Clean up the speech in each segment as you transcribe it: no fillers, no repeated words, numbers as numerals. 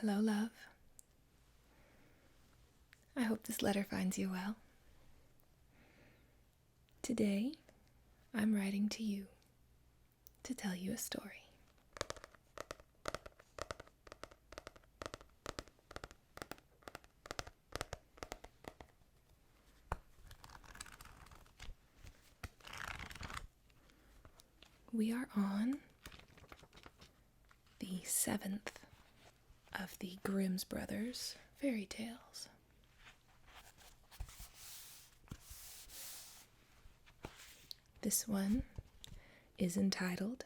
Hello, love. I hope this letter finds you well. Today, I'm writing to you to tell you a story. We are on the 7th of the Grimm brothers' fairy tales. This one is entitled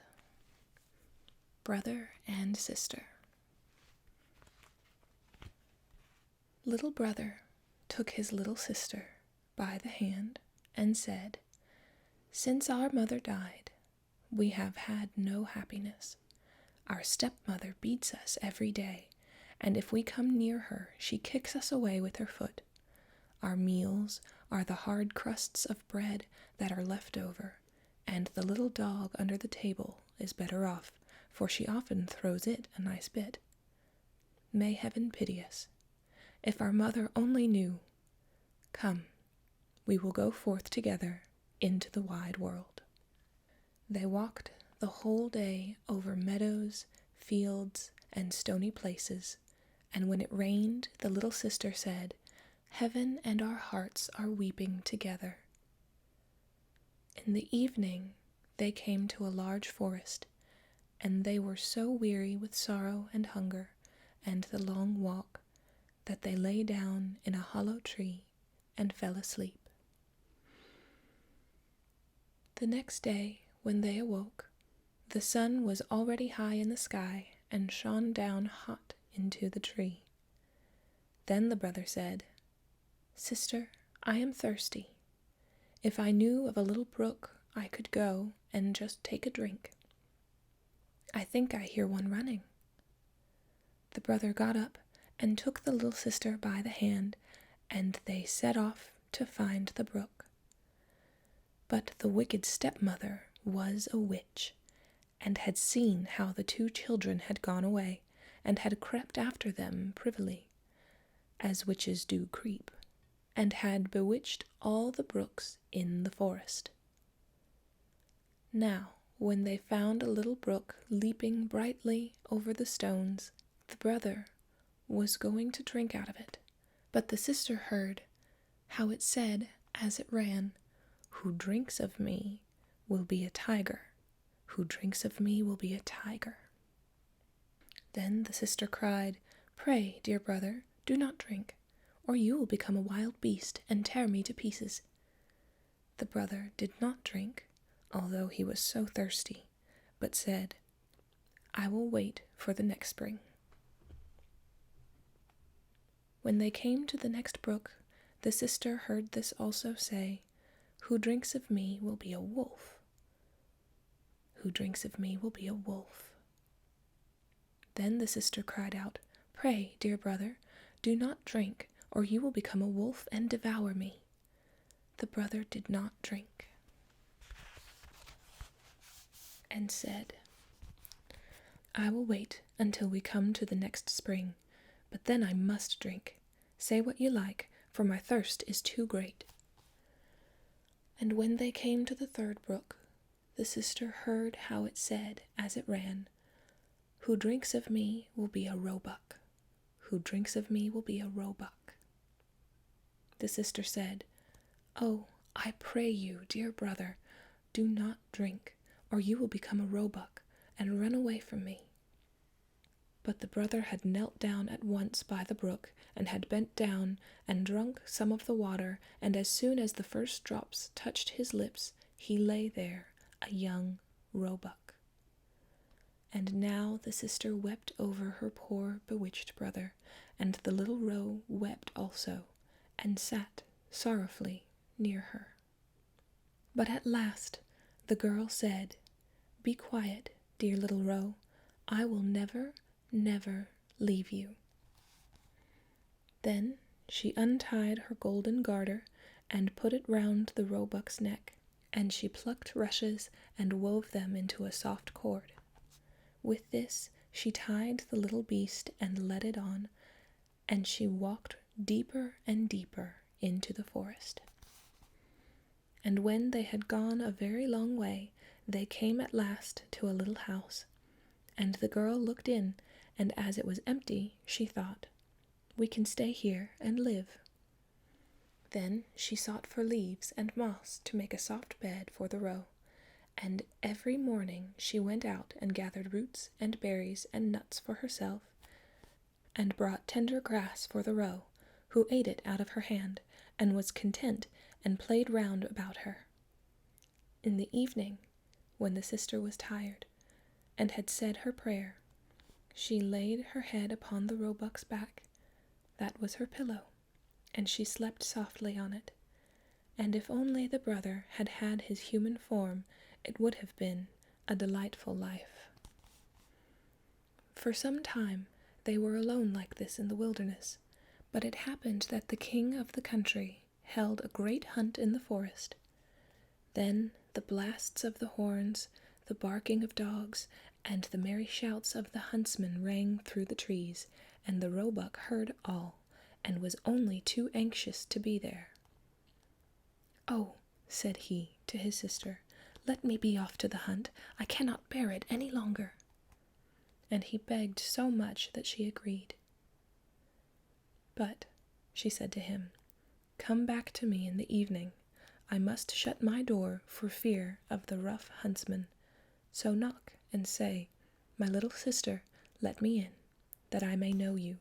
Brother and Sister. Little brother took his little sister by the hand and said, "Since our mother died, we have had no happiness. Our stepmother beats us every day, and if we come near her, she kicks us away with her foot. Our meals are the hard crusts of bread that are left over, and the little dog under the table is better off, for she often throws it a nice bit. May heaven pity us. If our mother only knew. Come, we will go forth together into the wide world." They walked the whole day over meadows, fields, and stony places, and when it rained, the little sister said, "Heaven and our hearts are weeping together." In the evening, they came to a large forest, and they were so weary with sorrow and hunger and the long walk that they lay down in a hollow tree and fell asleep. The next day, when they awoke, the sun was already high in the sky and shone down hot into the tree. Then the brother said, "Sister, I am thirsty. If I knew of a little brook, I could go and just take a drink. I think I hear one running." The brother got up and took the little sister by the hand, and they set off to find the brook. But the wicked stepmother was a witch, and had seen how the two children had gone away, and had crept after them privily, as witches do creep, and had bewitched all the brooks in the forest. Now, when they found a little brook leaping brightly over the stones, the brother was going to drink out of it, but the sister heard how it said as it ran, "Who drinks of me will be a tiger. Who drinks of me will be a tiger." Then the sister cried, "Pray, dear brother, do not drink, or you will become a wild beast and tear me to pieces." The brother did not drink, although he was so thirsty, but said, "I will wait for the next spring." When they came to the next brook, the sister heard this also say, "Who drinks of me will be a wolf. Who drinks of me will be a wolf." Then the sister cried out, "Pray, dear brother, do not drink, or you will become a wolf and devour me." The brother did not drink, and said, "I will wait until we come to the next spring, but then I must drink. Say what you like, for my thirst is too great." And when they came to the third brook, the sister heard how it said as it ran, "Who drinks of me will be a roebuck. Who drinks of me will be a roebuck." The sister said, "Oh, I pray you, dear brother, do not drink, or you will become a roebuck and run away from me." But the brother had knelt down at once by the brook, and had bent down and drunk some of the water, and as soon as the first drops touched his lips, he lay there, a young roebuck. And now the sister wept over her poor bewitched brother, and the little roe wept also, and sat sorrowfully near her. But at last the girl said, "Be quiet, dear little roe. I will never, never leave you." Then she untied her golden garter and put it round the roebuck's neck, and she plucked rushes and wove them into a soft cord. With this she tied the little beast and led it on, and she walked deeper and deeper into the forest. And when they had gone a very long way, they came at last to a little house, and the girl looked in, and as it was empty, she thought, "We can stay here and live." Then she sought for leaves and moss to make a soft bed for the roe, and every morning she went out and gathered roots and berries and nuts for herself, and brought tender grass for the roe, who ate it out of her hand, and was content, and played round about her. In the evening, when the sister was tired, and had said her prayer, she laid her head upon the roebuck's back. That was her pillow, and she slept softly on it. And if only the brother had had his human form, it would have been a delightful life. For some time they were alone like this in the wilderness, but it happened that the king of the country held a great hunt in the forest. Then the blasts of the horns, the barking of dogs, and the merry shouts of the huntsmen rang through the trees, and the roebuck heard all, and was only too anxious to be there. "Oh," said he to his sister, "let me be off to the hunt. I cannot bear it any longer." And he begged so much that she agreed. "But," she said to him, "come back to me in the evening. I must shut my door for fear of the rough huntsman. So knock and say, 'My little sister, let me in, that I may know you.'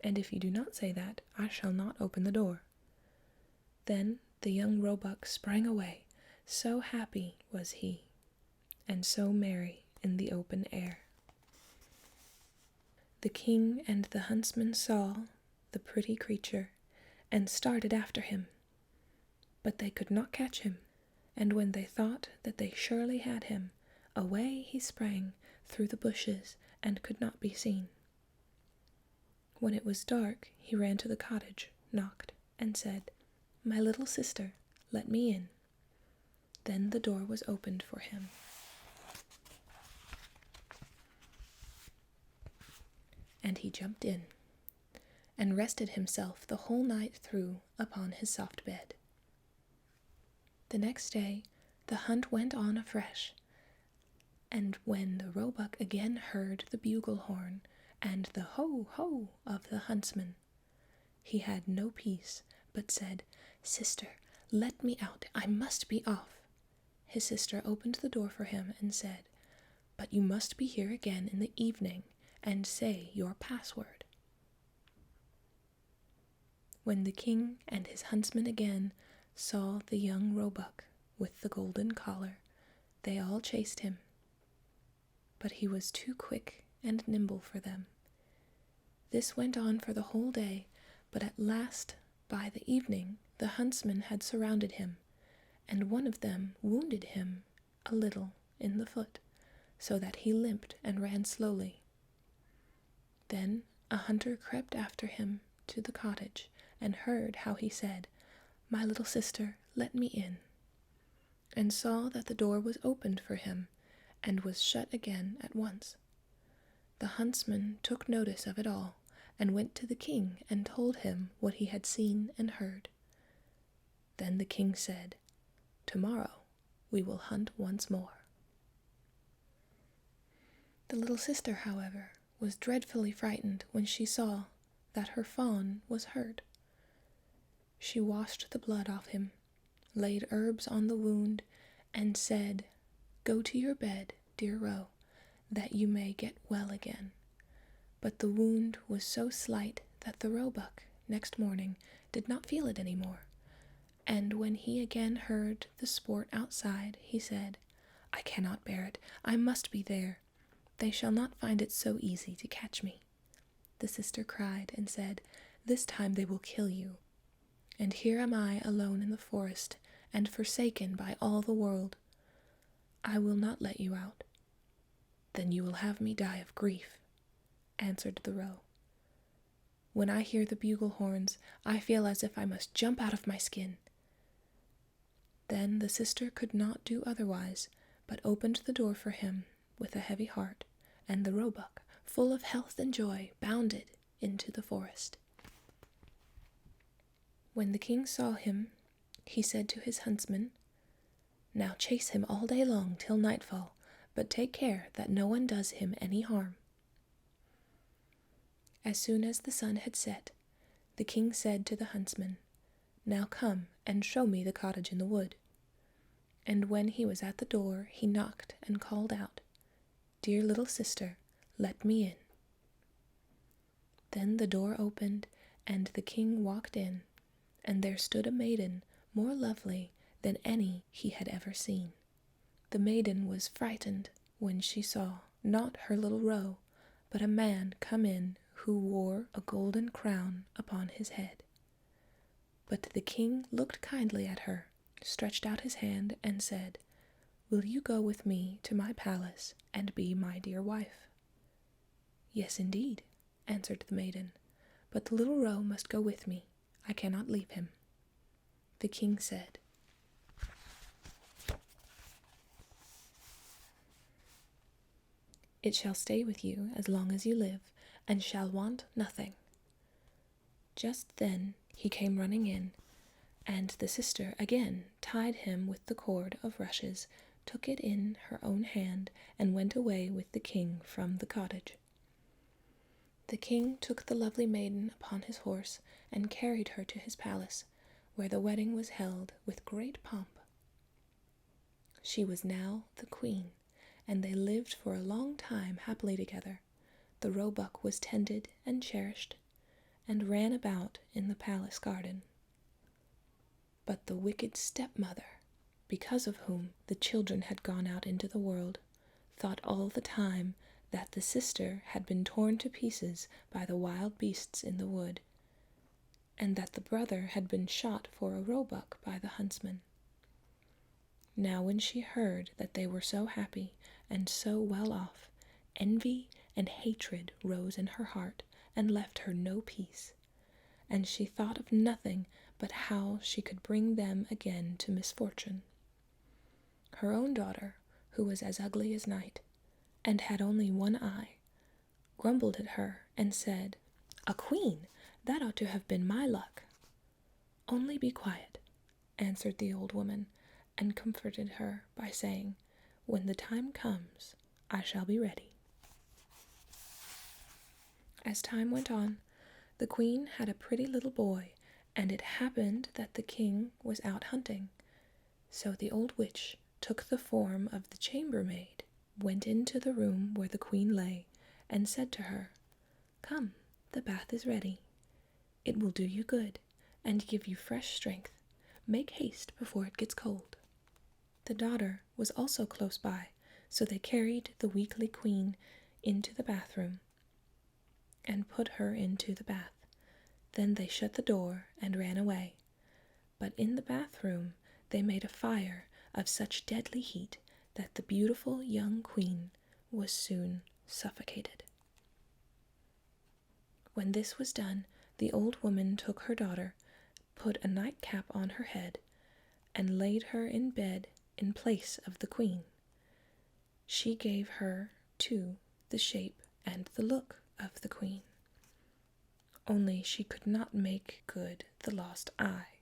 And if you do not say that, I shall not open the door." Then the young roebuck sprang away, so happy was he, and so merry in the open air. The king and the huntsman saw the pretty creature, and started after him. But they could not catch him, and when they thought that they surely had him, away he sprang through the bushes and could not be seen. When it was dark, he ran to the cottage, knocked, and said, "My little sister, let me in." Then the door was opened for him. And he jumped in, and rested himself the whole night through upon his soft bed. The next day the hunt went on afresh, and when the roebuck again heard the bugle horn and the ho-ho of the huntsman, he had no peace, but said, "Sister, let me out, I must be off." His sister opened the door for him and said, "But you must be here again in the evening and say your password." When the king and his huntsman again saw the young roebuck with the golden collar, they all chased him. But he was too quick and nimble for them. This went on for the whole day, but at last, by the evening, the huntsmen had surrounded him, and one of them wounded him a little in the foot, so that he limped and ran slowly. Then a hunter crept after him to the cottage, and heard how he said, "My little sister, let me in," and saw that the door was opened for him, and was shut again at once. The huntsman took notice of it all, and went to the king and told him what he had seen and heard. Then the king said, "Tomorrow we will hunt once more." The little sister, however, was dreadfully frightened when she saw that her fawn was hurt. She washed the blood off him, laid herbs on the wound, and said, "Go to your bed, dear roe, that you may get well again." But the wound was so slight that the roebuck, next morning, did not feel it any more, and when he again heard the sport outside, he said, "I cannot bear it, I must be there. They shall not find it so easy to catch me." The sister cried and said, "This time they will kill you. And here am I alone in the forest, and forsaken by all the world. I will not let you out." "Then you will have me die of grief," answered the roe. "When I hear the bugle horns, I feel as if I must jump out of my skin." Then the sister could not do otherwise, but opened the door for him with a heavy heart, and the roebuck, full of health and joy, bounded into the forest. When the king saw him, he said to his huntsman, "Now chase him all day long till nightfall, but take care that no one does him any harm." As soon as the sun had set, the king said to the huntsman, "Now come and show me the cottage in the wood." And when he was at the door, he knocked and called out, "Dear little sister, let me in." Then the door opened, and the king walked in, and there stood a maiden more lovely than any he had ever seen. The maiden was frightened when she saw not her little roe, but a man come in who wore a golden crown upon his head. But the king looked kindly at her, stretched out his hand, and said, "Will you go with me to my palace and be my dear wife?" "Yes, indeed," answered the maiden, "but the little roe must go with me. I cannot leave him." The king said, "It shall stay with you as long as you live, and shall want nothing." Just then he came running in, and the sister again tied him with the cord of rushes, took it in her own hand, and went away with the king from the cottage. The king took the lovely maiden upon his horse and carried her to his palace, where the wedding was held with great pomp. She was now the queen, and they lived for a long time happily together. The roebuck was tended and cherished, and ran about in the palace garden. But the wicked stepmother, because of whom the children had gone out into the world, thought all the time that the sister had been torn to pieces by the wild beasts in the wood, and that the brother had been shot for a roebuck by the huntsman. Now when she heard that they were so happy and so well off, envy and hatred rose in her heart and left her no peace, and she thought of nothing but how she could bring them again to misfortune. Her own daughter, who was as ugly as night, and had only one eye, grumbled at her and said, "A queen! That ought to have been my luck." "Only be quiet," answered the old woman, and comforted her by saying, "When the time comes, I shall be ready." As time went on, the queen had a pretty little boy, and it happened that the king was out hunting. So the old witch took the form of the chambermaid, went into the room where the queen lay, and said to her, "Come, the bath is ready. It will do you good, and give you fresh strength. Make haste before it gets cold." The daughter was also close by, so they carried the weakly queen into the bathroom and put her into the bath. Then they shut the door and ran away. But in the bathroom they made a fire of such deadly heat that the beautiful young queen was soon suffocated. When this was done, the old woman took her daughter, put a nightcap on her head, and laid her in bed in place of the queen. She gave her, too, the shape and the look of the queen. Only she could not make good the lost eye,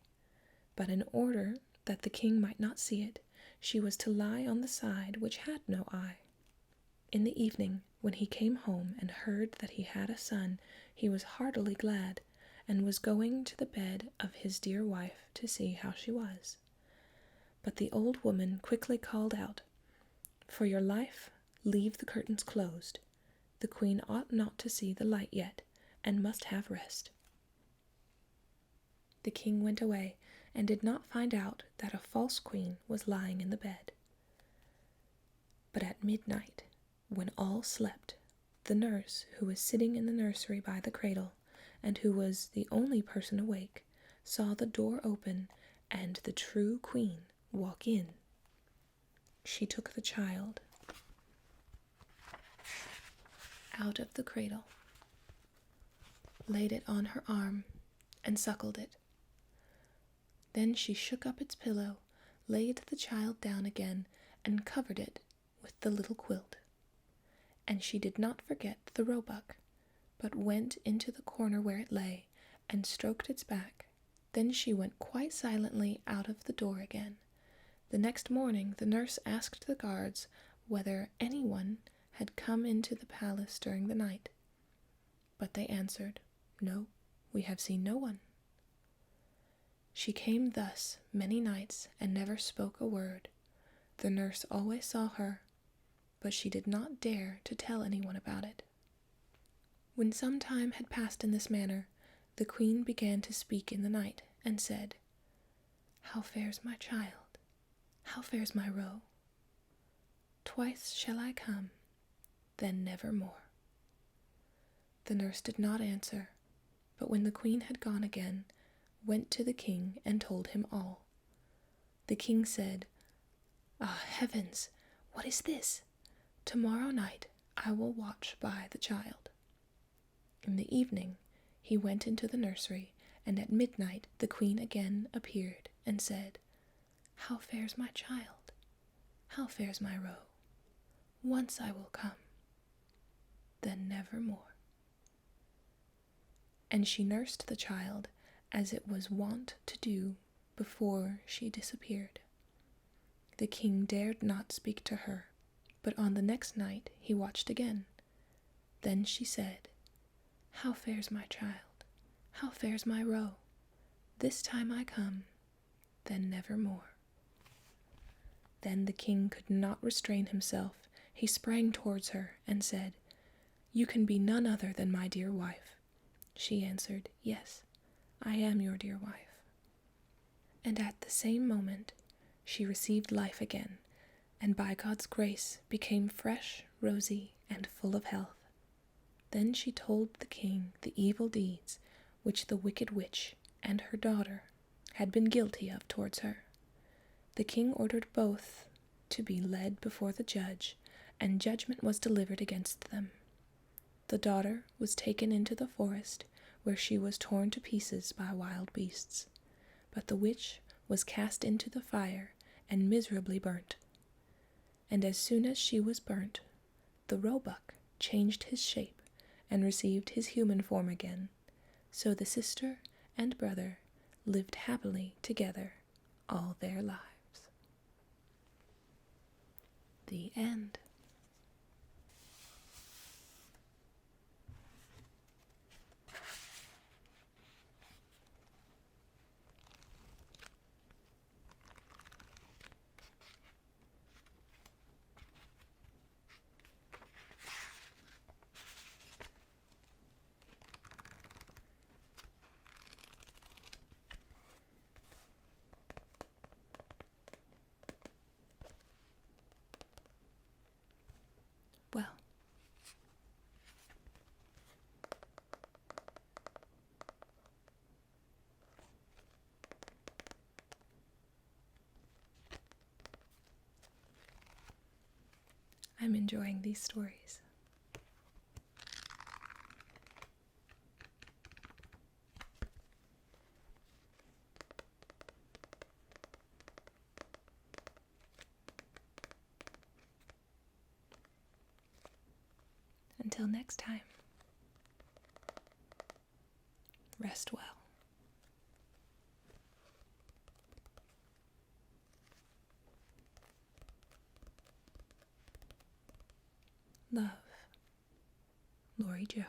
but in order that the king might not see it, she was to lie on the side which had no eye. In the evening, when he came home and heard that he had a son, he was heartily glad, and was going to the bed of his dear wife to see how she was. But the old woman quickly called out, "For your life, leave the curtains closed. The queen ought not to see the light yet, and must have rest." The king went away, and did not find out that a false queen was lying in the bed. But at midnight, when all slept, the nurse, who was sitting in the nursery by the cradle, and who was the only person awake, saw the door open and the true queen walk in. She took the child out of the cradle, laid it on her arm, and suckled it. Then she shook up its pillow, laid the child down again, and covered it with the little quilt. and she did not forget the roebuck, but went into the corner where it lay and stroked its back. Then she went quite silently out of the door again. The next morning the nurse asked the guards whether anyone had come into the palace during the night. But they answered, "No, we have seen no one." She came thus many nights and never spoke a word. The nurse always saw her, but she did not dare to tell anyone about it. When some time had passed in this manner, the queen began to speak in the night, and said, "How fares my child? How fares my roe? Twice shall I come, then never more." The nurse did not answer, but when the queen had gone again, went to the king and told him all. The king said, "Ah, heavens, what is this? Tomorrow night I will watch by the child." In the evening he went into the nursery, and at midnight the queen again appeared and said, "How fares my child? How fares my roe? Once I will come, then never more." And she nursed the child as it was wont to do before she disappeared. The king dared not speak to her, but on the next night he watched again. Then she said, "How fares my child? How fares my roe? This time I come, then never more." Then the king could not restrain himself. He sprang towards her and said, "You can be none other than my dear wife." She answered, "Yes, I am your dear wife." And at the same moment she received life again, and by God's grace became fresh, rosy, and full of health. Then she told the king the evil deeds which the wicked witch and her daughter had been guilty of towards her. The king ordered both to be led before the judge, and judgment was delivered against them. The daughter was taken into the forest, where she was torn to pieces by wild beasts, but the witch was cast into the fire and miserably burnt. And as soon as she was burnt, the roebuck changed his shape and received his human form again. So the sister and brother lived happily together all their lives. The end. Well, I'm enjoying these stories. Until next time, rest well. Love, Lori Jo.